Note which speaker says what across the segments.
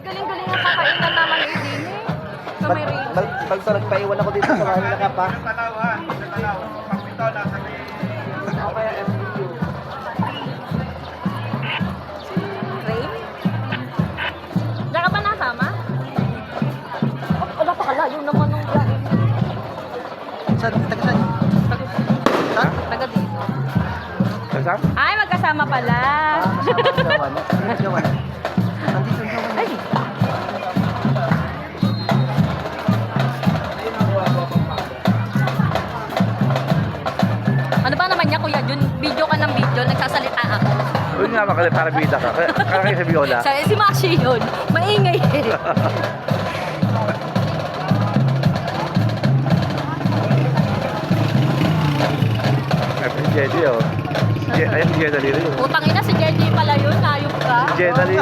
Speaker 1: Galing-galing ang kakainan naman ni Dine. Kameri.
Speaker 2: Pag nagpaiwan ako dito sa mga nakapa.
Speaker 1: Rain? Diyan ka ba nasama? Wala pa kalayo naman nung biyahe.
Speaker 2: Saan? Taga saan?
Speaker 1: Taga dito.
Speaker 2: Taga?
Speaker 1: Ay, magkasama pala.
Speaker 2: Kasama ko naman. Nandito naman.
Speaker 1: Ay, ano ba naman niya, Kuya Jun? Video ka ng video, nagsasalita ako.
Speaker 2: Yun nga makali para bida ka. Kaya kayo sa Biola.
Speaker 1: Si Maxi yun. Maingay eh.
Speaker 2: Ay, si Jeddy oh. Ayun si Jeddy rin.
Speaker 1: Utang ina, si Jerry pala yun. Ayop ka.
Speaker 2: Si Jeddy.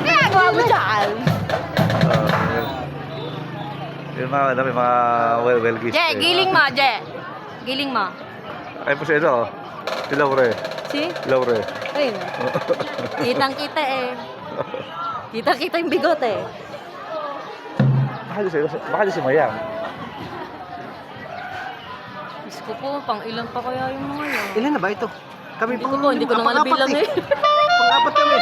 Speaker 1: Kaya gawa mo dyan.
Speaker 2: Yung mga, ano, may mga well-gist.
Speaker 1: Je, giling ma, Je. Giling ma.
Speaker 2: Ay po siya ito oh. Si Laure.
Speaker 1: Si?
Speaker 2: Laure.
Speaker 1: Ayun. Kitang-kita eh. Kitang-kita yung bigote eh.
Speaker 2: Baka di si Mayang.
Speaker 1: Diyos ko po, pang ilan pa kaya yung mga yun?
Speaker 2: Ilan na ba ito? Kami
Speaker 1: Hindi ko na nga nabilang eh.
Speaker 2: Pang-apat kami.